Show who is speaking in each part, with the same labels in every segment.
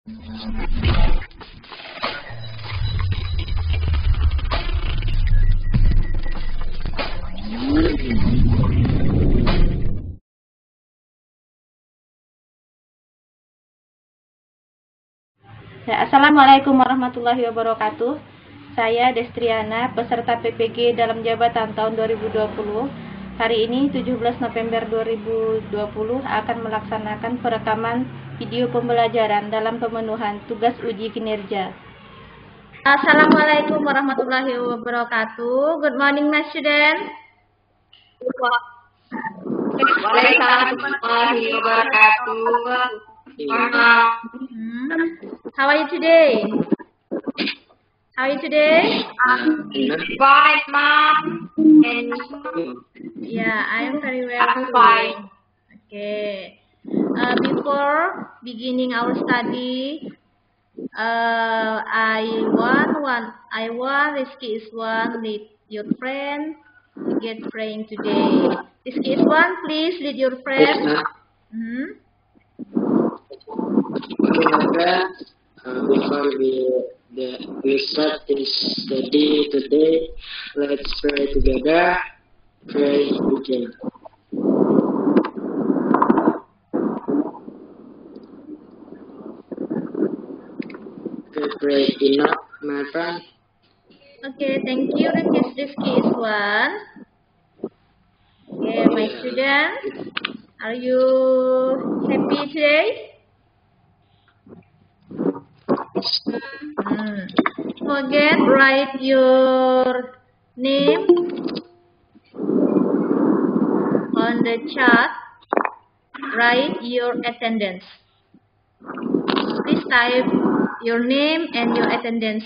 Speaker 1: Ya, Assalamualaikum warahmatullahi wabarakatuh. Saya Destriana, peserta PPG dalam jabatan tahun 2020. Hari ini 17 November 2020 akan melaksanakan perekaman video pembelajaran dalam pemenuhan tugas uji kinerja. Assalamualaikum warahmatullahi wabarakatuh. Good morning, my student.
Speaker 2: Waalaikumsalam warahmatullahi wabarakatuh.
Speaker 1: How are you today? How are you today?
Speaker 2: Fine, Mom. And
Speaker 1: Yeah, I am very well.
Speaker 2: I'm
Speaker 1: too.
Speaker 2: fine.
Speaker 1: Okay. Before beginning our study, I want Rizky Iswan lead your friend to get praying today. Rizky Iswan, please lead your friend.
Speaker 3: Before we start this study today, let's pray together. Pray begin. Okay, pray enough, my friend.
Speaker 1: Okay, thank you, Rizky Iswan. Okay, my student, are you happy today? Forget write your name on the chart. Write your attendance. Please type your name and your attendance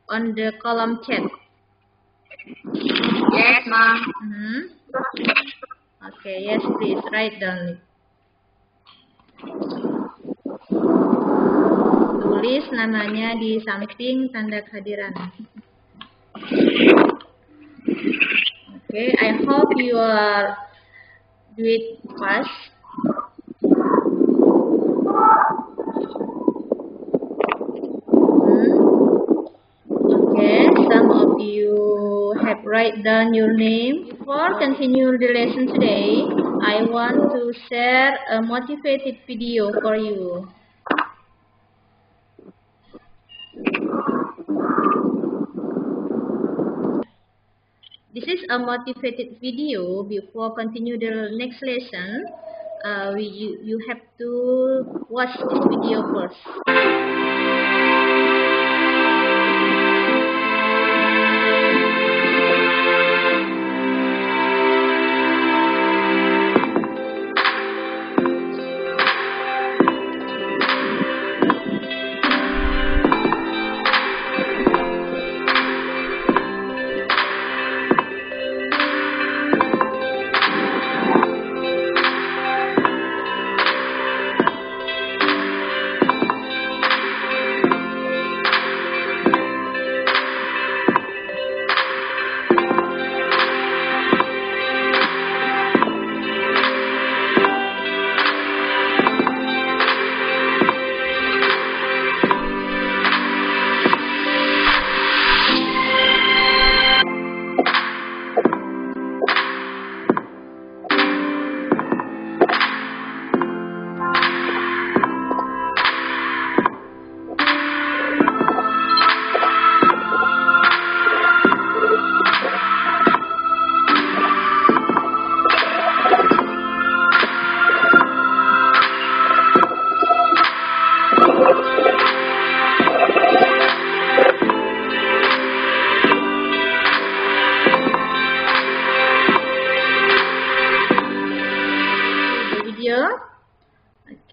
Speaker 1: on the column chat.
Speaker 2: yes, Mom.
Speaker 1: Okay, yes, please write down. Tulis namanya di samping tanda kehadiran. Okay, I hope you are do it fast. Okay, some of you have write down your name. Before continue the lesson today, I want to share a motivated video for you. This is a motivated video. Before continue the next lesson, you have to watch this video first.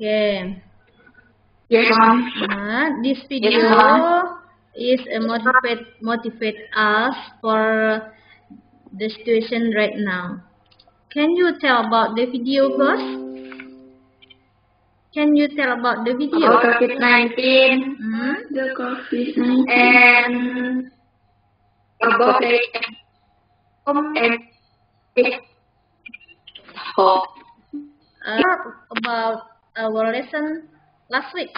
Speaker 1: Okay.
Speaker 2: Yes, Mom.
Speaker 1: This video
Speaker 2: Yes, Mom.
Speaker 1: is a motivate us for the situation right now. Can you tell about the video first? Can you tell about the video?
Speaker 2: About COVID-19
Speaker 3: The COVID-19.
Speaker 2: and about the
Speaker 1: About our lesson last week.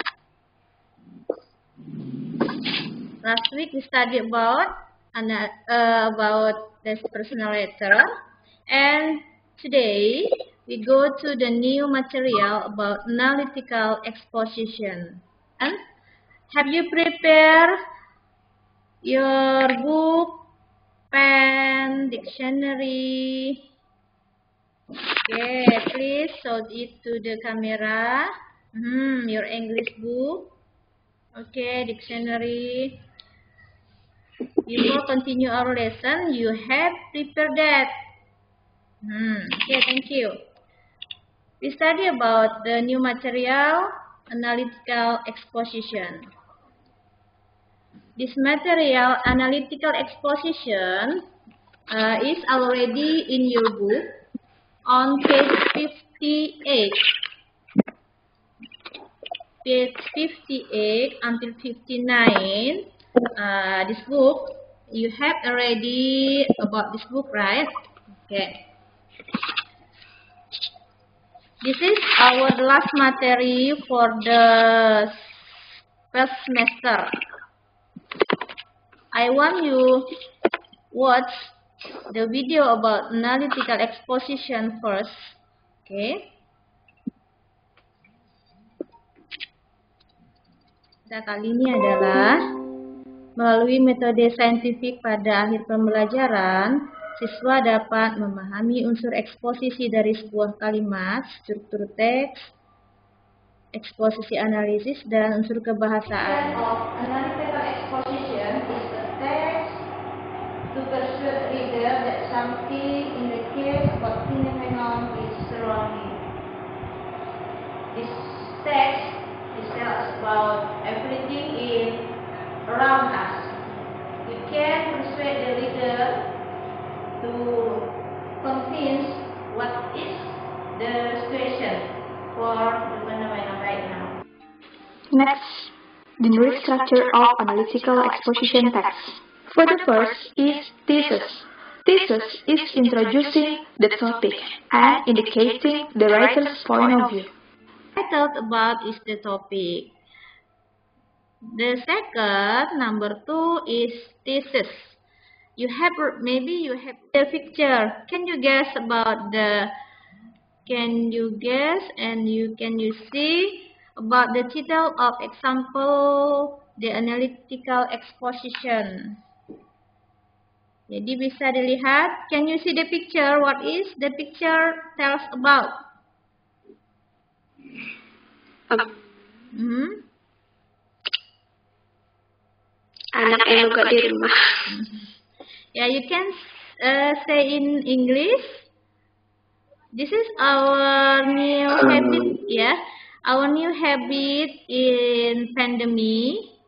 Speaker 1: last week we studied about this personal letter, and today we go to the new material about analytical exposition. And have you prepared your book, pen, dictionary? Okay, please show it to the camera. Your English book. Okay, dictionary. Before continue our lesson, you have prepared that. Okay, thank you. We study about the new material, analytical exposition. This material, analytical exposition, is already in your book on page 58. Page 58 until 59. This book, you have already about this book, right? Okay. This is our last material for the first semester. I want you watch the video about analytical exposition first. Okay. Kita kali ini adalah melalui metode saintifik pada akhir pembelajaran, siswa dapat memahami unsur eksposisi dari sebuah kalimat, struktur teks, eksposisi analisis, dan unsur kebahasaan. Analytical exposition is the text to persuade reader that something in the case about phenomenon is surrounding. This text tells about everything around us. We can persuade the reader to convince what is the situation for the phenomenon right now.
Speaker 4: Next, the generic structure of analytical exposition text. For the first is thesis. Thesis is introducing the topic and indicating the writer's point of view.
Speaker 1: Titled about is the topic. The second, number 2, is thesis. Maybe you have the picture. Can you guess about the? Can you guess and can you see about the title of example, the analytical exposition? Jadi bisa dilihat. Can you see the picture? What is the picture tells about?
Speaker 4: Anak yang gak di rumah.
Speaker 1: Yeah, you can say in English. This is our new habit, yeah. Our new habit in pandemic.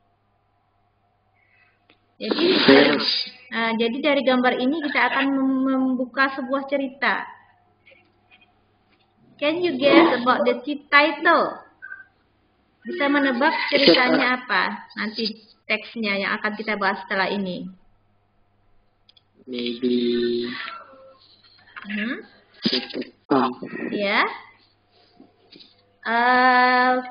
Speaker 1: Jadi dari gambar ini kita akan membuka sebuah cerita. Can you guess about the title? Bisa menebak ceritanya apa? Nanti teksnya yang akan kita bahas setelah ini.
Speaker 3: Maybe.
Speaker 1: Yeah.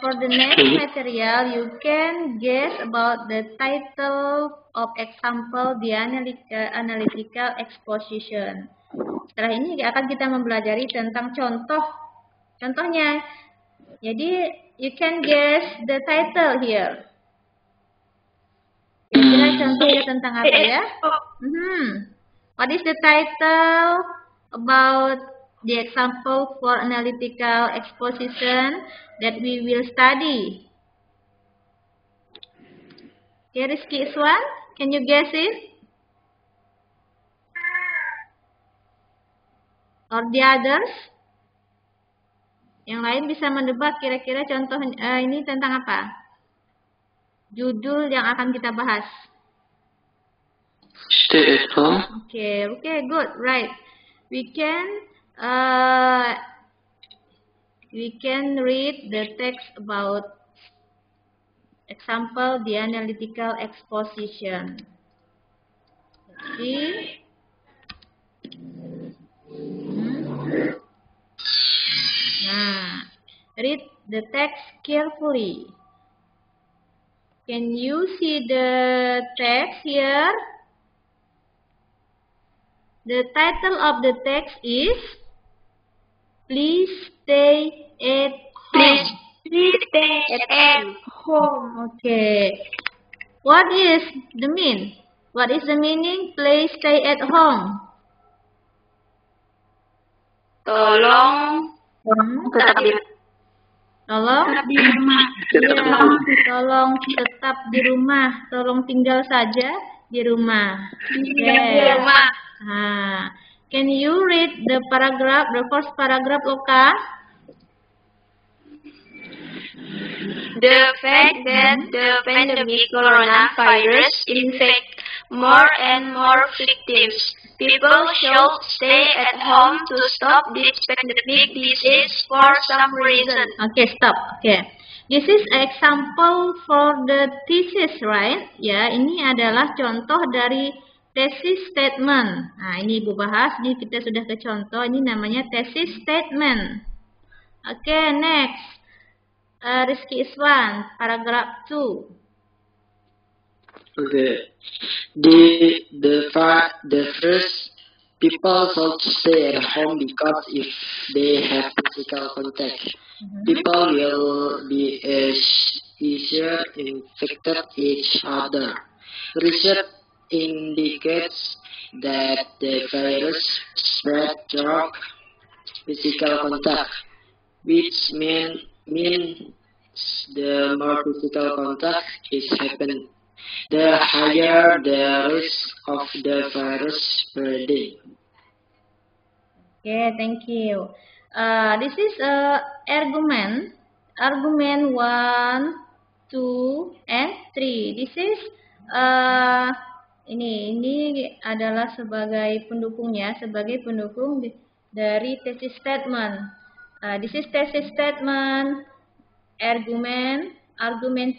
Speaker 1: For the next material, you can guess about the title of example, the analytical exposition. Setelah ini akan kita mempelajari tentang contohnya. Jadi, you can guess the title here. Kira-kira contohnya tentang apa ya? What is the title about the example for analytical exposition that we will study? Okay, Rizky Iswan, can you guess it? Or the others? Yang lain bisa menebak kira-kira contoh ini tentang apa? Judul yang akan kita bahas.
Speaker 3: Stay at home.
Speaker 1: Okay, good, right. We can read the text about example, the analytical exposition. See? Nah, read the text carefully. Can you see the text here? The title of the text is Please Stay at Home.
Speaker 2: Please stay at
Speaker 1: Home. Okay. What is the mean? What is the meaning? Please stay at home.
Speaker 2: Tolong tetap di
Speaker 1: Tolong.
Speaker 2: rumah.
Speaker 1: Iya, tolong tetap di rumah. Tolong tinggal saja di rumah.
Speaker 2: Di rumah.
Speaker 1: Can you read the paragraph, the first paragraph, Loka?
Speaker 2: The fact that the pandemic coronavirus infects more and more victims. People should stay at home to stop this pandemic disease for some reason.
Speaker 1: Okay, stop. Okay. This is example for the thesis, right? Ya, ini adalah contoh dari thesis statement. Nah, ini Ibu bahas, ini kita sudah ke contoh, ini namanya thesis statement. Okay, next. Rizky Iswan, paragraph 2.
Speaker 3: Okay. The first, people should stay at home because if they have physical contact, people will be easier infected each other. Research indicates that the virus spread through physical contact, which means the more physical contact is happening, the higher the risk of the virus spreading.
Speaker 1: Okay, thank you. This is argument 1, 2, and 3. This is ini adalah sebagai pendukungnya, sebagai pendukung dari thesis statement. This is thesis statement, argument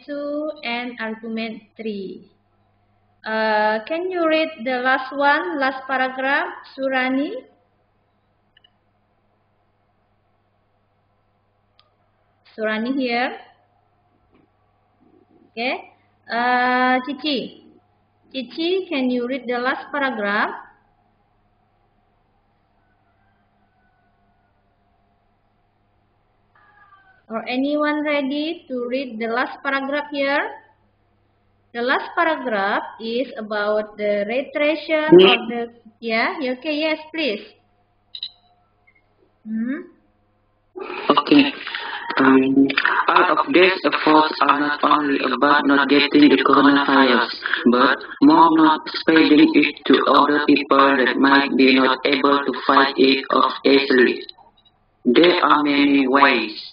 Speaker 1: 2, and argument 3. Can you read the last one, last paragraph, Surani? Surani here. Okay. Cici, can you read the last paragraph? Or anyone ready to read the last paragraph here? The last paragraph is about the reiteration of the... Yeah, okay, yes, please.
Speaker 3: Okay. Part of these efforts are not only about not getting the coronavirus, but more not spreading it to other people that might be not able to fight it off easily. There are many ways.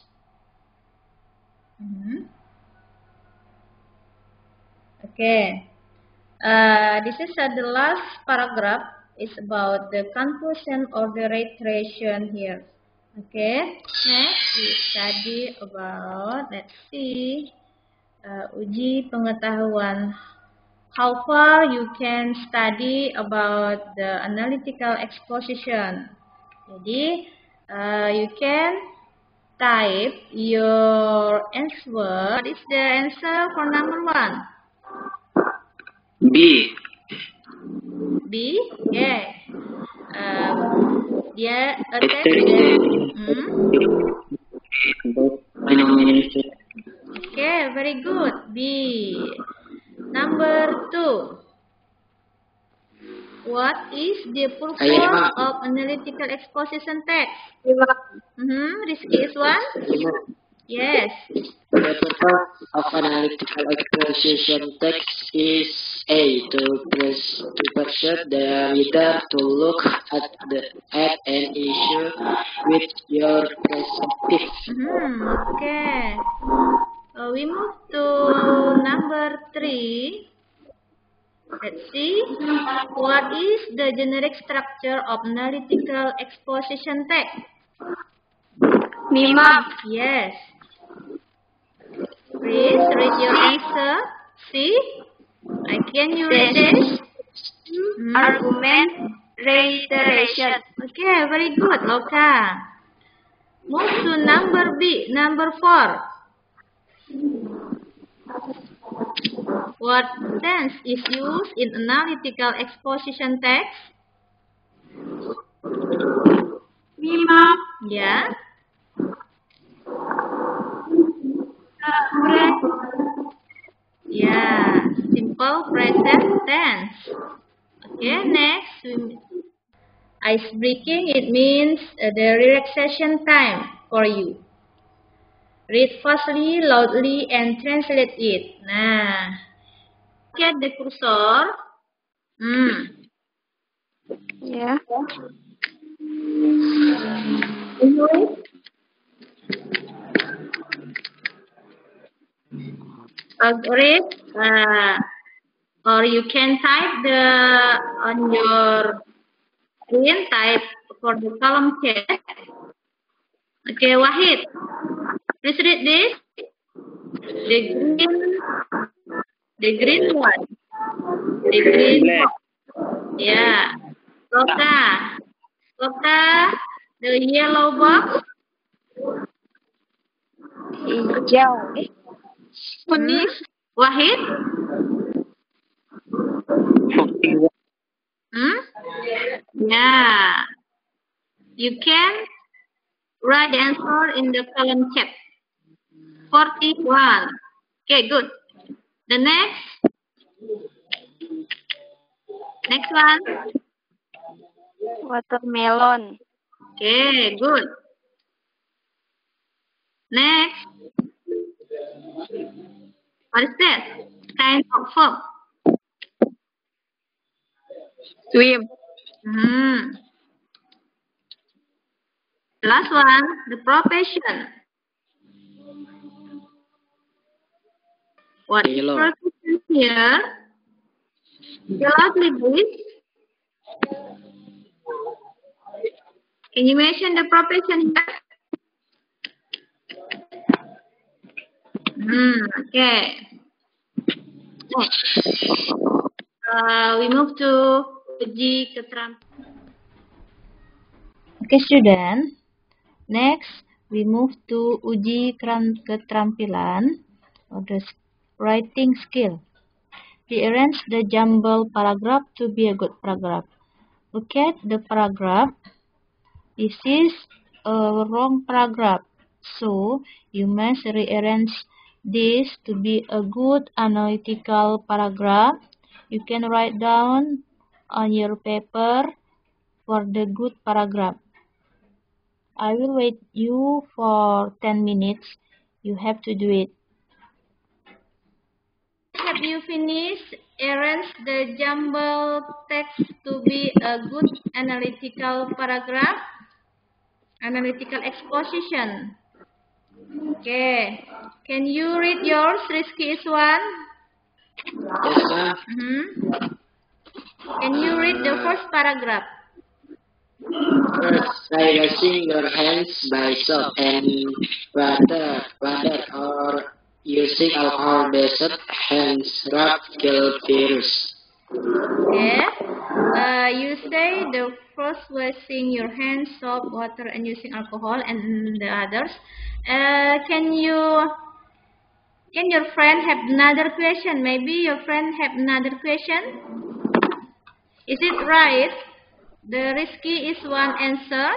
Speaker 1: Okay. This is the last paragraph. Is about the conclusion or the reiteration here. Okay. Next we study about, let's see, uji pengetahuan. How far you can study about the analytical exposition. Jadi you can type your answer. What is the answer for number 1?
Speaker 3: B.
Speaker 1: B? Yeah. Dia attention. Okay, very good. B. Number 2. What is the purpose of analytical exposition text? Rizky is one? Yes.
Speaker 3: The purpose of analytical exposition text is A. To persuade the reader to look at an issue with your perspective.
Speaker 1: Okay. We move to number 3. Let's see. What is the generic structure of analytical exposition text?
Speaker 2: Mimam.
Speaker 1: Yes. Please read your answer. See? Can you read this?
Speaker 2: Argument, reiteration.
Speaker 1: Okay, very good, Loka. Move to number B, number 4. What tense is used in analytical exposition text?
Speaker 2: Mima.
Speaker 1: Yeah. Yeah, simple present tense. Okay, next. Ice breaking, it means the relaxation time for you. Read fastly, loudly, and translate it. Nah, look at the cursor.
Speaker 2: Yeah.
Speaker 1: Read, or you can type on your screen, type for the column chat. Okay, Wahid, please read this. The green one. The green one. Yeah. Kota, the yellow box.
Speaker 2: Hijau. Kuning.
Speaker 1: Wahid? Yeah. You can write the answer in the column chat. 41. Okay, good. The next one.
Speaker 2: Watermelon.
Speaker 1: Okay, good. Next. What is that? Kind of verb.
Speaker 2: Swim.
Speaker 1: Last one, the profession. What is profession here? Loudly, please. Can you mention the profession here? Okay. Next. We move to uji keterampilan. Okay, student. Next, we move to uji keterampilan or the writing skill. Rearrange the jumbled paragraph to be a good paragraph. Look at the paragraph. This is a wrong paragraph, so you must rearrange this to be a good analytical paragraph. You can write down on your paper for the good paragraph. I will wait you for 10 minutes. You have to do it. Have you finished? Arrange the jumbled text to be a good analytical paragraph. Analytical exposition. Okay. Can you read yours, Rizky Iswan?
Speaker 3: Yes, sir.
Speaker 1: Can you read the first paragraph?
Speaker 3: First, by washing your hands by soap and water or using alcohol-based hand rub kill virus.
Speaker 1: Okay. You say the first washing your hands, soap, water, and using alcohol, and the others. Can your friend have another question? Maybe your friend have another question. Is it right? The risky is one answer.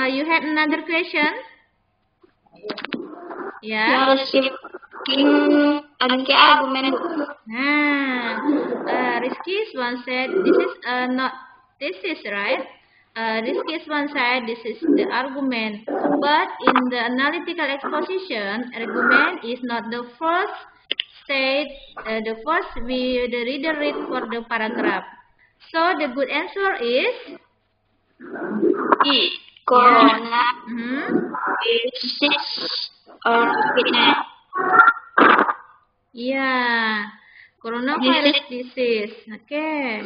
Speaker 1: You have another question? Yeah. Rizky one said this is not thesis, right? Rizky one said this is the argument, but in the analytical exposition, argument is not the first state. The first the reader read for the paragraph. So the good answer is
Speaker 2: E. Corona. Disease or sickness.
Speaker 1: Yeah, coronavirus disease. Okay.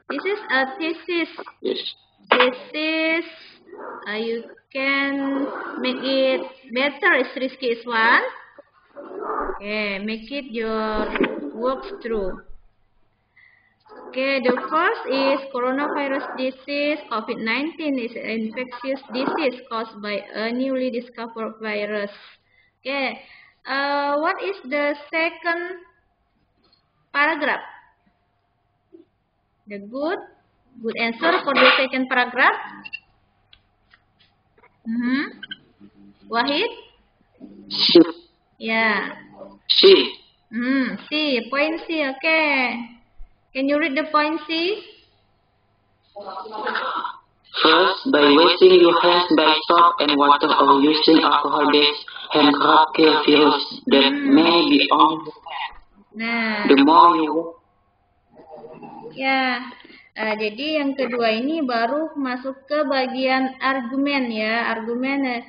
Speaker 1: This is a thesis. Thesis. You can make it better. Is risky is one. Okay, make it your works through. Okay, the first is coronavirus disease. COVID-19 is an infectious disease caused by a newly discovered virus. Okay, what is the second paragraph? The good answer for the second paragraph. Wahid?
Speaker 3: C.
Speaker 1: Yeah.
Speaker 3: C.
Speaker 1: C. Point C. Okay. Can you read the point C?
Speaker 3: First, by washing your hands by soap and water or using alcohol-based hand rub kill virus that may be on
Speaker 1: Nah,
Speaker 3: the more you
Speaker 1: ya. Jadi yang kedua ini baru masuk ke bagian argumen ya. Argumen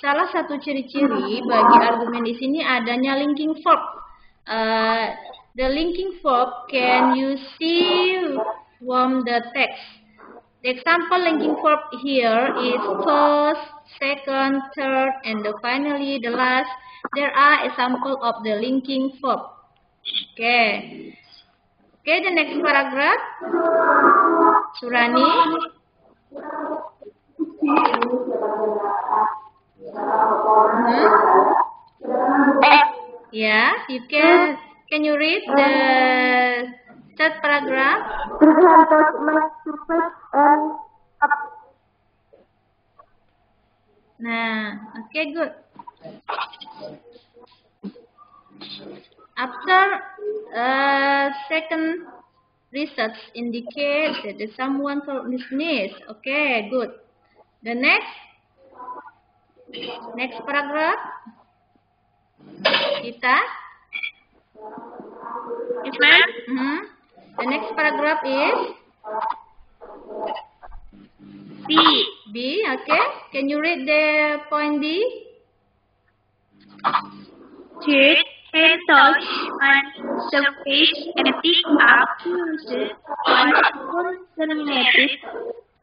Speaker 1: salah satu ciri-ciri bagi argumen di sini adanya linking verb. The linking verb can you see from the text. The example linking verb here is first, second, third, and finally the last. There are examples of the linking verb. Okay, the next paragraph. Surani. Yeah, you can you read the third paragraph? Nah, okay, good. After second research indicates that someone sneezed. Okay, good. The next paragraph. Kita.
Speaker 2: Yes, ma'am.
Speaker 1: The next paragraph is
Speaker 2: B.
Speaker 1: B. Okay. Can you read the point B?
Speaker 2: Touch and touch on surface and pick up contaminated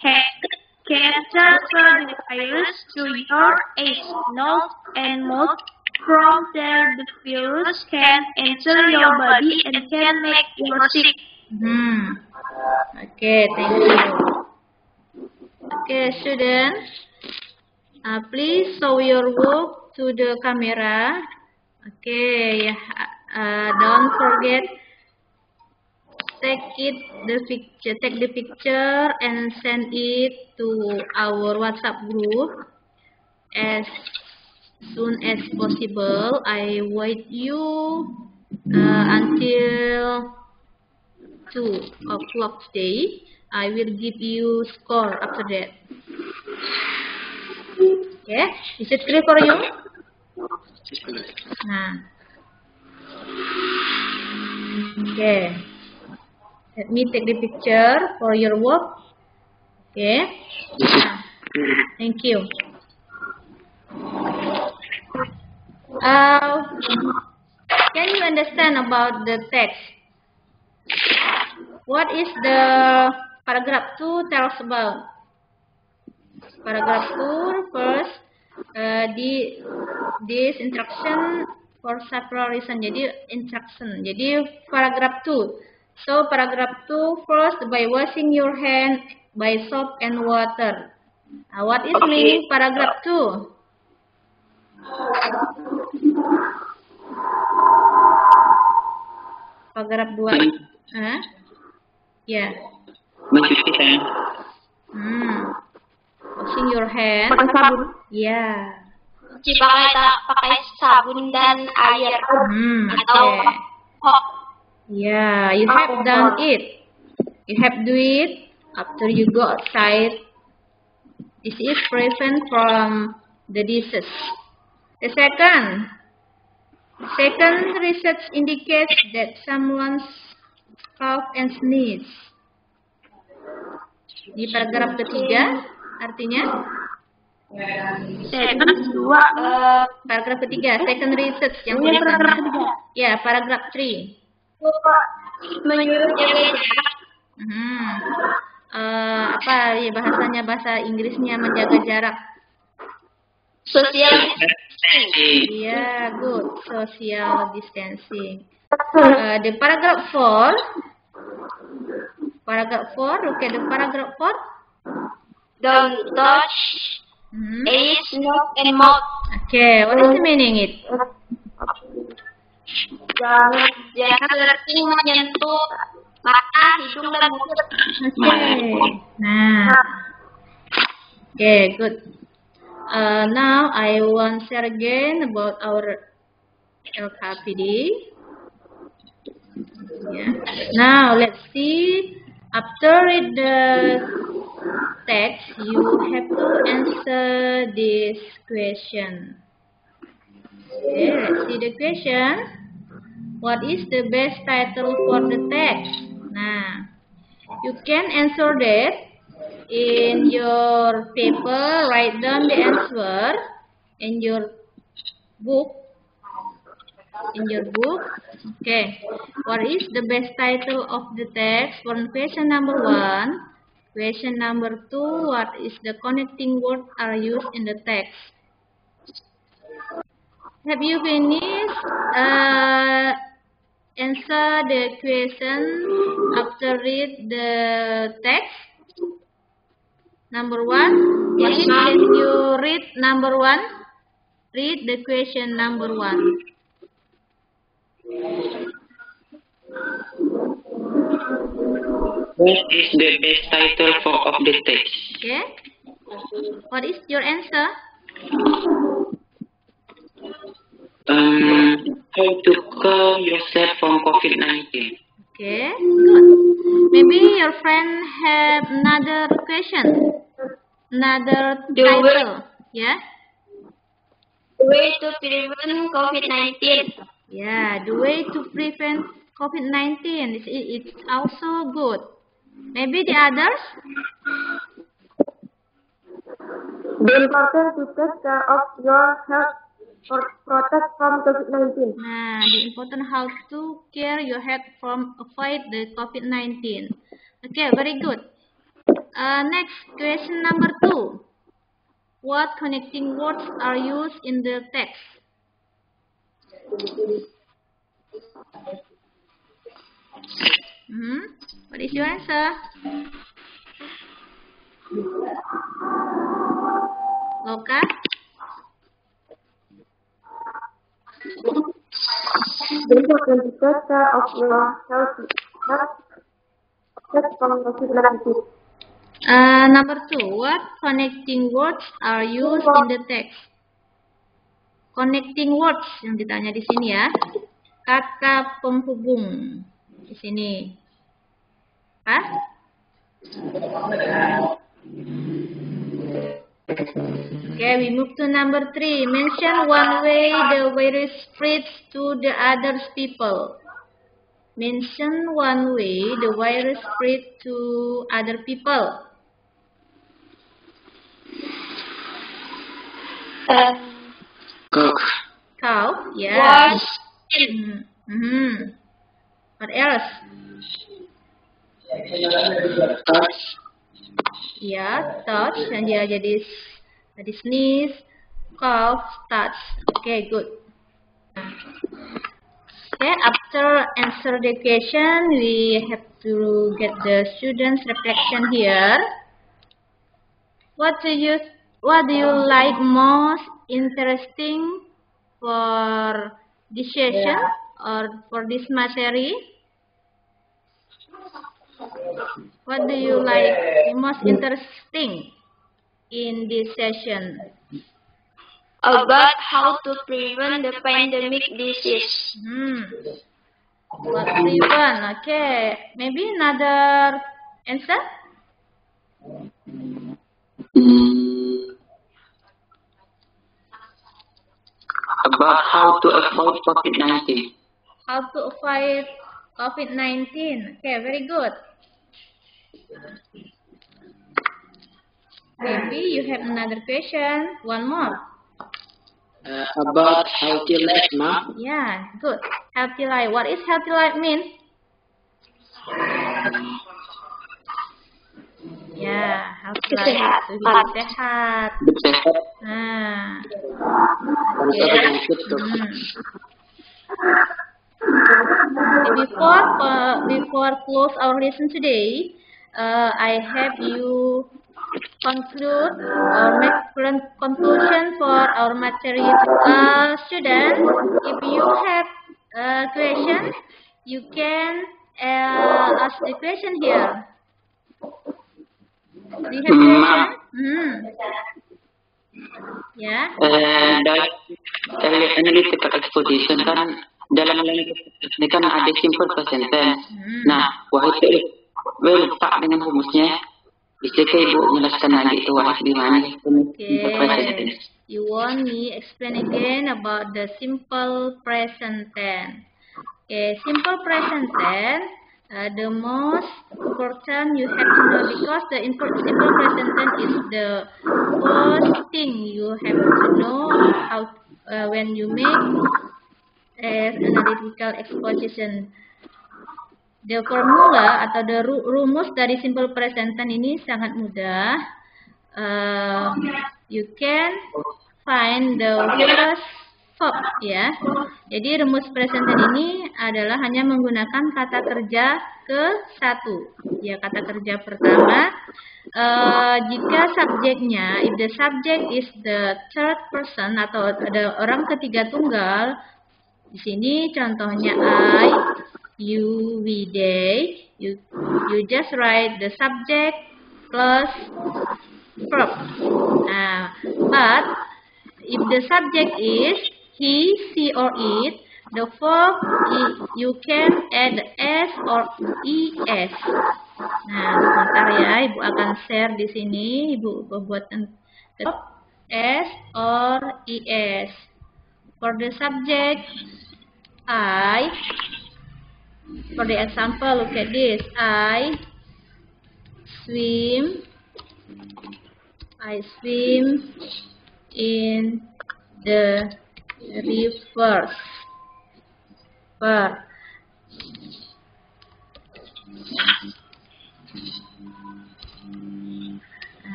Speaker 2: hand can transfer the virus to your eyes, nose, and mouth. From there, the virus can enter your body and can make you sick.
Speaker 1: Okay, thank you. Okay, students, please show your work to the camera. Okay, don't forget take the picture and send it to our WhatsApp group as soon as possible. I wait you until 2 o'clock today. I will give you score after that. Okay, is it clear for you? Nah. Okay. Let me take the picture for your work. Okay. Thank you. Can you understand about the text? What is the paragraph 2 tells about? Paragraph 2 first, this instruction for several reasons. Jadi instruction. Jadi paragraph 2. So paragraph 2 first, by washing your hand by soap and water. What is meaning paragraph 2? Paragraph 2. Ya.
Speaker 3: mencuci hand.
Speaker 1: Washing your hand.
Speaker 2: Pakai sabun.
Speaker 1: Ya.
Speaker 2: Cuci pakai sabun dan air. Atau hot.
Speaker 1: Yeah, you have done it. You have do it after you go outside. This is prevent from the disease. The second research indicates that someone's cough and sneeze. Di paragraf ketiga, artinya? Paragraf ketiga, second research yang tulisannya. Ya, paragraf 3. Apa ya bahasanya, bahasa Inggrisnya menjaga jarak?
Speaker 2: Social
Speaker 1: Iya, good. Social distancing. The paragraph 4. Paragraph 4. Look at the paragraph 4.
Speaker 2: Don't touch ears, nose, and mouth.
Speaker 1: Okay, what is the meaning it?
Speaker 2: Jangan berarti menyentuh mata, hidung, dan mulut.
Speaker 1: Okay, good. Now I want to share again about our LKPD. Yeah. Now let's see. After read the text, you have to answer this question. Okay, let's see the question. What is the best title for the text? Nah, you can answer that in your paper. Write down the answer in your book. Okay. What is the best title of the text? For question number 1. Question number 2. What is the connecting words are used in the text? Have you finished? Answer the question after read the text. Number 1.
Speaker 2: Yes,
Speaker 1: Can
Speaker 2: ma'am.
Speaker 1: you read number 1? Read the question number 1.
Speaker 3: What is the best title of the text?
Speaker 1: Okay. What is your answer?
Speaker 3: How to cure yourself from COVID-19?
Speaker 1: Okay, good. Maybe your friend have another question, another title. Yeah.
Speaker 2: The way to prevent COVID-19.
Speaker 1: Yeah, the way to prevent COVID-19. It's also good. Maybe the others?
Speaker 5: The importance to take care of your health or protect from COVID-19.
Speaker 1: Nah, the important how to care your health from avoid the COVID-19. Okay, very good. Next question number 2. What connecting words are used in the text? What is your answer? Loka?
Speaker 5: The important to take care of your health protect from COVID-19.
Speaker 1: Number 2. What connecting words are used in the text? Connecting words yang ditanya di sini ya. Kata penghubung di sini. Pas? Okay, we move to number 3. Mention one way the virus spreads to the other people. Mention one way the virus spreads to other people. Cow, yeah. What else?
Speaker 3: Touch.
Speaker 1: Ya, touch dan dia jadi sneeze, cough, touch. Okay, good. Okay, after answer the question, we have to get the students' reflection here. What do you like most interesting for this session or for this material? What do you like most interesting in this session?
Speaker 2: About how to prevent the pandemic disease.
Speaker 1: What prevent? Okay, maybe another answer?
Speaker 3: About how to avoid COVID-19.
Speaker 1: How to avoid COVID-19. Okay, very good. Maybe you have another question. One more.
Speaker 6: About healthy life, ma'am.
Speaker 1: Yeah, good. Healthy life. What is healthy life mean? Yeah, healthy life. So hidup sehat. Nah. Okay. Before close our lesson today, I have you conclude or make conclusion for our material. Students, if you have a question, you can ask the question here. Do you have question? Ya.
Speaker 3: Dalam analytical exposition kan dalam ini kan ada simple present tense. Nah, Wahid letak dengan rumusnya. Bisa ke Ibu jelaskan lagi itu Wahid di mana?
Speaker 1: Okay. You want me explain again about the simple present tense. Okay, simple present tense. The most important you have to know, because the simple present tense is the first thing you have to know how when you make analytical exposition. The formula atau the rumus dari simple present tense ini sangat mudah. You can find the first verb, ya. Jadi rumus present tense ini adalah hanya menggunakan kata kerja ke satu. Ya, kata kerja pertama. Jika subjeknya, if the subject is the third person atau ada orang ketiga tunggal, di sini contohnya I, you, we, they, you just write the subject plus verb. Nah, but if the subject is he, she, or it, the verb you can add s or es. Nah, sebentar ya, Ibu akan share di sini. Ibu buatkan s or es. For the subject I, for the example, look at this. I swim in the river. Nah,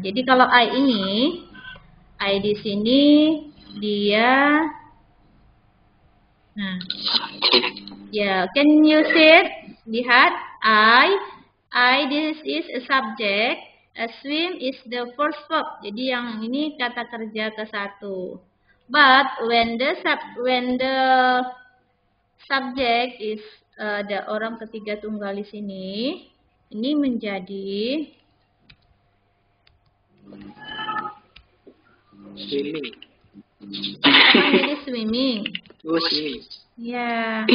Speaker 1: jadi kalau I ini, I di sini dia, nah, ya, can you see it? Lihat, I this is a subject, a swim is the first verb. Jadi yang ini kata kerja ke satu. But when the subject is ada orang ketiga tunggal di sini, ini menjadi
Speaker 6: swimming.
Speaker 1: Jadi swimming.
Speaker 6: Oh, swimming.
Speaker 1: Ya.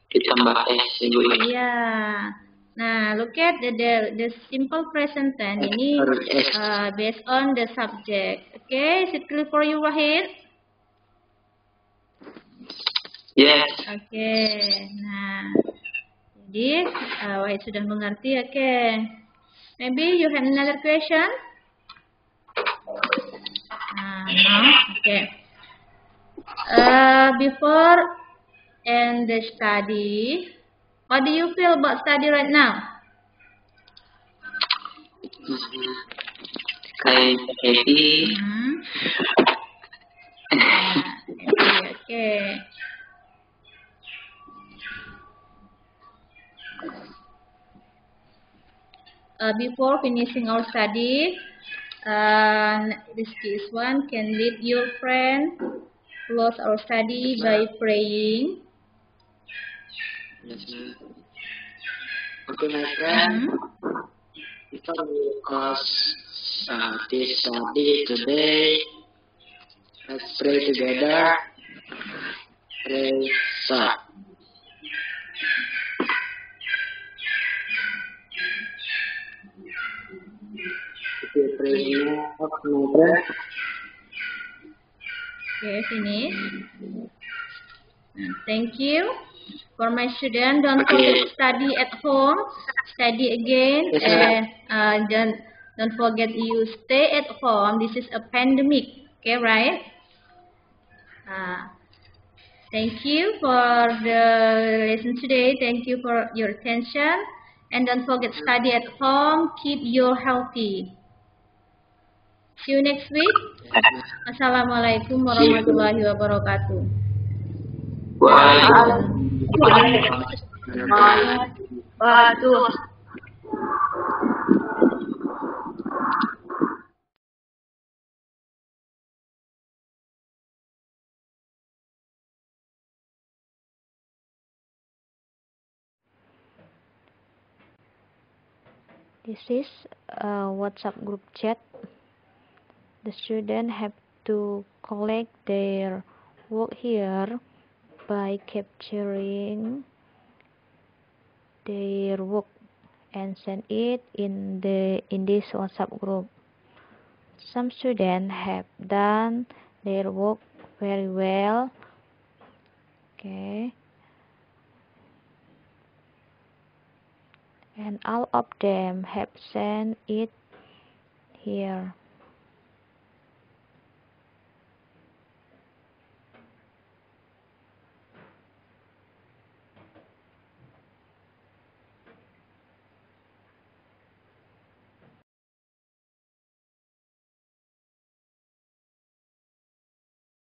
Speaker 3: Ditambah s Ibu.
Speaker 1: Iya. Nah, look at the simple present tense ini based on the subject. Okay, is it clear for you, Wahid?
Speaker 3: Yes.
Speaker 1: Okay. Nah, jadi Wahid sudah mengerti. Okay. Maybe you have another question? No. Okay. Before and the study, what do you feel about study right now?
Speaker 3: Kayak happy.
Speaker 1: Okay. Before finishing our study, this case one can lead your friend close our study by praying.
Speaker 6: Yes, ma'am. Okay, my friend. Before we close this study today, let's pray together. Pray, start. Pray now, my friend.
Speaker 1: Okay, finish. Thank you. For my student, don't forget to study at home. Study again, and don't forget you stay at home. This is a pandemic. Okay, right? Thank you for the lesson today. Thank you for your attention. And don't forget, study at home, keep you healthy. See you next week. Assalamualaikum warahmatullahi wabarakatuh.
Speaker 2: Waduh.
Speaker 7: This is a WhatsApp group chat. The students have to collect their work here by capturing their work and send it in this WhatsApp group. Some students have done their work very well. Okay. And all of them have sent it here.